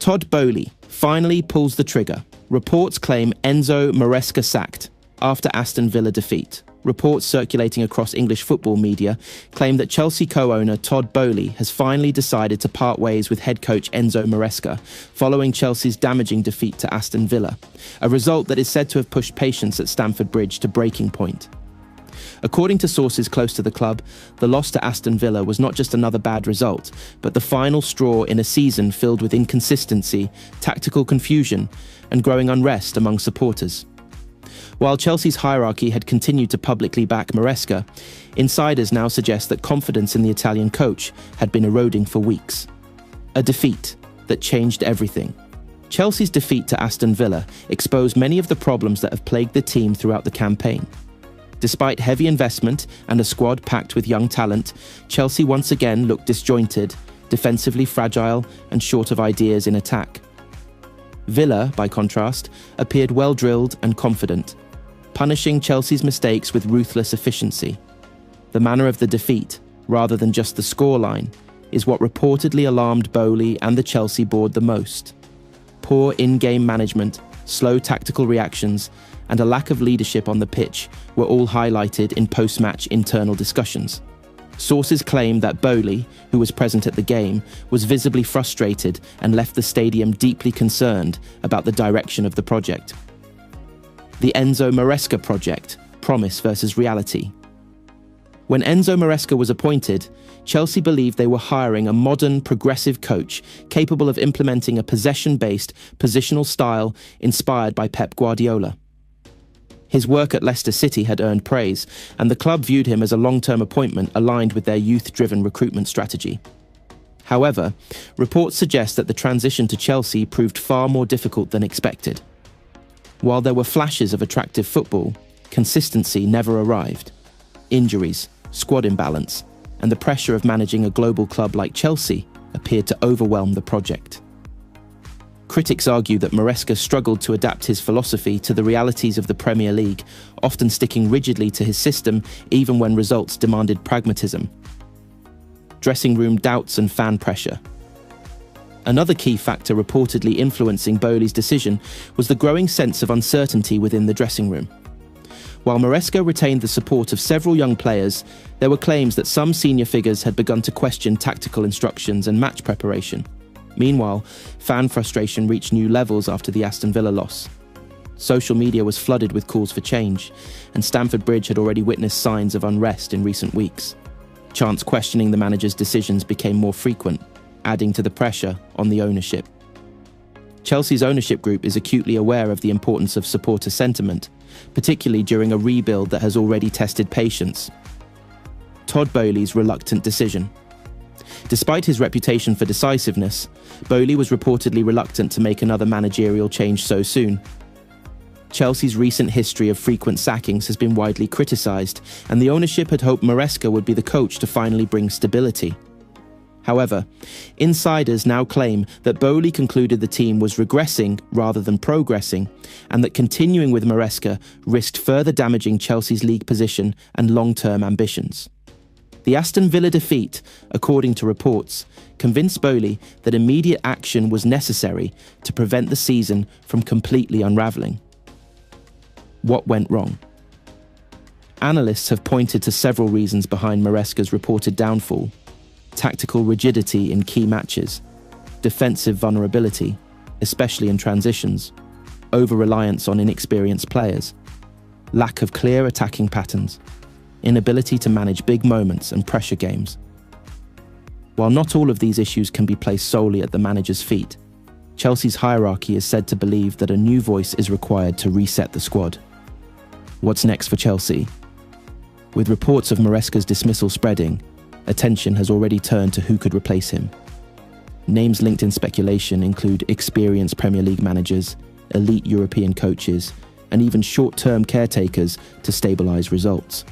Todd Boehly finally pulls the trigger. Reports claim Enzo Maresca sacked after Aston Villa defeat. Reports circulating across English football media claim that Chelsea co-owner Todd Boehly has finally decided to part ways with head coach Enzo Maresca following Chelsea's damaging defeat to Aston Villa, a result that is said to have pushed patience at Stamford Bridge to breaking point. According to sources close to the club, the loss to Aston Villa was not just another bad result, but the final straw in a season filled with inconsistency, tactical confusion, and growing unrest among supporters. While Chelsea's hierarchy had continued to publicly back Maresca, insiders now suggest that confidence in the Italian coach had been eroding for weeks. A defeat that changed everything. Chelsea's defeat to Aston Villa exposed many of the problems that have plagued the team throughout the campaign. Despite heavy investment and a squad packed with young talent, Chelsea once again looked disjointed, defensively fragile, and short of ideas in attack. Villa, by contrast, appeared well-drilled and confident, punishing Chelsea's mistakes with ruthless efficiency. The manner of the defeat, rather than just the scoreline, is what reportedly alarmed Boehly and the Chelsea board the most. Poor in-game management, slow tactical reactions, and a lack of leadership on the pitch were all highlighted in post-match internal discussions. Sources claim that Boehly, who was present at the game, was visibly frustrated and left the stadium deeply concerned about the direction of the project. The Enzo Maresca project, promise versus reality. When Enzo Maresca was appointed, Chelsea believed they were hiring a modern, progressive coach capable of implementing a possession-based, positional style inspired by Pep Guardiola. His work at Leicester City had earned praise, and the club viewed him as a long-term appointment aligned with their youth-driven recruitment strategy. However, reports suggest that the transition to Chelsea proved far more difficult than expected. While there were flashes of attractive football, consistency never arrived. Injuries, squad imbalance, and the pressure of managing a global club like Chelsea appeared to overwhelm the project. Critics argue that Maresca struggled to adapt his philosophy to the realities of the Premier League, often sticking rigidly to his system even when results demanded pragmatism. Dressing room doubts and fan pressure. Another key factor reportedly influencing Boehly's decision was the growing sense of uncertainty within the dressing room. While Maresca retained the support of several young players, there were claims that some senior figures had begun to question tactical instructions and match preparation. Meanwhile, fan frustration reached new levels after the Aston Villa loss. Social media was flooded with calls for change, and Stamford Bridge had already witnessed signs of unrest in recent weeks. Chants questioning the manager's decisions became more frequent, adding to the pressure on the ownership. Chelsea's ownership group is acutely aware of the importance of supporter sentiment, particularly during a rebuild that has already tested patience. Todd Boehly's reluctant decision. Despite his reputation for decisiveness, Boehly was reportedly reluctant to make another managerial change so soon. Chelsea's recent history of frequent sackings has been widely criticised, and the ownership had hoped Maresca would be the coach to finally bring stability. However, insiders now claim that Boehly concluded the team was regressing rather than progressing, and that continuing with Maresca risked further damaging Chelsea's league position and long-term ambitions. The Aston Villa defeat, according to reports, convinced Boehly that immediate action was necessary to prevent the season from completely unravelling. What went wrong? Analysts have pointed to several reasons behind Maresca's reported downfall: tactical rigidity in key matches, defensive vulnerability, especially in transitions, over-reliance on inexperienced players, lack of clear attacking patterns, inability to manage big moments and pressure games. While not all of these issues can be placed solely at the manager's feet, Chelsea's hierarchy is said to believe that a new voice is required to reset the squad. What's next for Chelsea? With reports of Maresca's dismissal spreading, attention has already turned to who could replace him. Names linked in speculation include experienced Premier League managers, elite European coaches, and even short-term caretakers to stabilise results.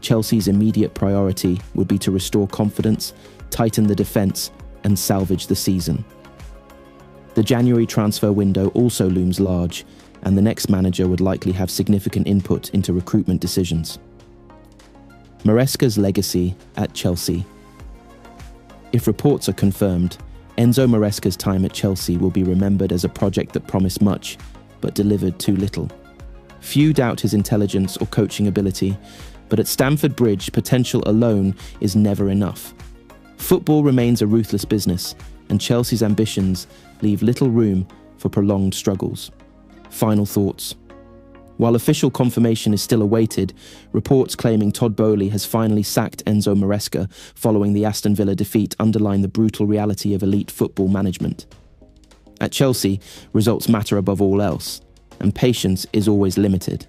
Chelsea's immediate priority would be to restore confidence, tighten the defence, and salvage the season. The January transfer window also looms large, and the next manager would likely have significant input into recruitment decisions. Maresca's legacy at Chelsea. If reports are confirmed, Enzo Maresca's time at Chelsea will be remembered as a project that promised much, but delivered too little. Few doubt his intelligence or coaching ability, but at Stamford Bridge, potential alone is never enough. Football remains a ruthless business, and Chelsea's ambitions leave little room for prolonged struggles. Final thoughts. While official confirmation is still awaited, reports claiming Todd Boehly has finally sacked Enzo Maresca following the Aston Villa defeat underline the brutal reality of elite football management. At Chelsea, results matter above all else, and patience is always limited.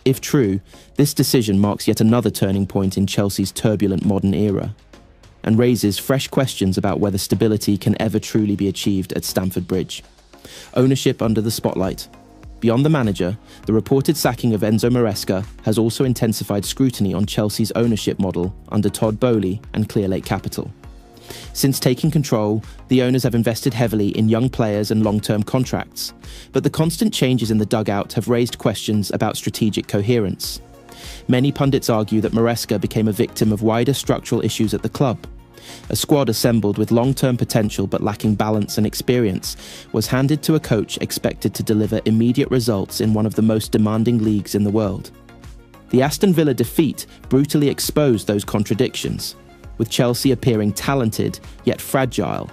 If true, this decision marks yet another turning point in Chelsea's turbulent modern era, and raises fresh questions about whether stability can ever truly be achieved at Stamford Bridge. Ownership under the spotlight. Beyond the manager, the reported sacking of Enzo Maresca has also intensified scrutiny on Chelsea's ownership model under Todd Boehly and Clearlake Capital. Since taking control, the owners have invested heavily in young players and long-term contracts, but the constant changes in the dugout have raised questions about strategic coherence. Many pundits argue that Maresca became a victim of wider structural issues at the club. A squad assembled with long-term potential but lacking balance and experience was handed to a coach expected to deliver immediate results in one of the most demanding leagues in the world. The Aston Villa defeat brutally exposed those contradictions, with Chelsea appearing talented yet fragile,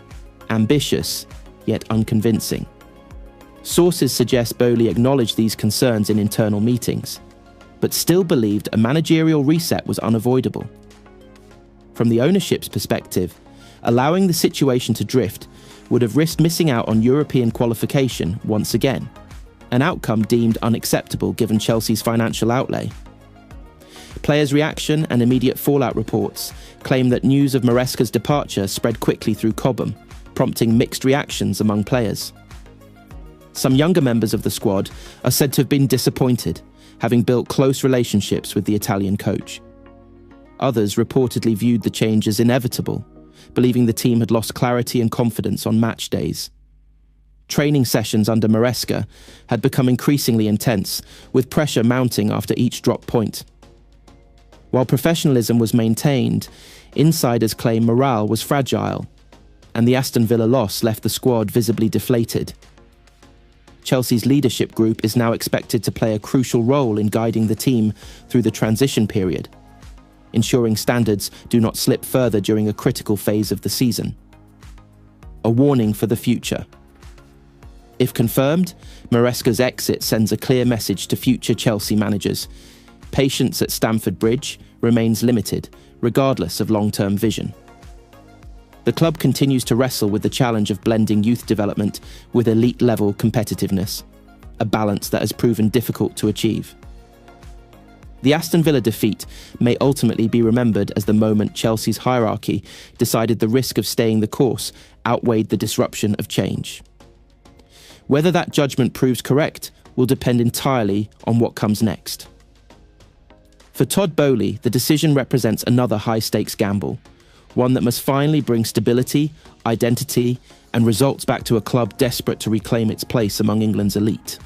ambitious yet unconvincing. Sources suggest Boehly acknowledged these concerns in internal meetings, but still believed a managerial reset was unavoidable. From the ownership's perspective, allowing the situation to drift would have risked missing out on European qualification once again, an outcome deemed unacceptable given Chelsea's financial outlay. Players' reaction and immediate fallout reports claim that news of Maresca's departure spread quickly through Cobham, prompting mixed reactions among players. Some younger members of the squad are said to have been disappointed, having built close relationships with the Italian coach. Others reportedly viewed the change as inevitable, believing the team had lost clarity and confidence on match days. Training sessions under Maresca had become increasingly intense, with pressure mounting after each drop point. While professionalism was maintained, insiders claim morale was fragile, and the Aston Villa loss left the squad visibly deflated. Chelsea's leadership group is now expected to play a crucial role in guiding the team through the transition period, ensuring standards do not slip further during a critical phase of the season. A warning for the future. If confirmed, Maresca's exit sends a clear message to future Chelsea managers. Patience at Stamford Bridge remains limited, regardless of long-term vision. The club continues to wrestle with the challenge of blending youth development with elite-level competitiveness, a balance that has proven difficult to achieve. The Aston Villa defeat may ultimately be remembered as the moment Chelsea's hierarchy decided the risk of staying the course outweighed the disruption of change. Whether that judgment proves correct will depend entirely on what comes next. For Todd Boehly, the decision represents another high-stakes gamble, one that must finally bring stability, identity, and results back to a club desperate to reclaim its place among England's elite.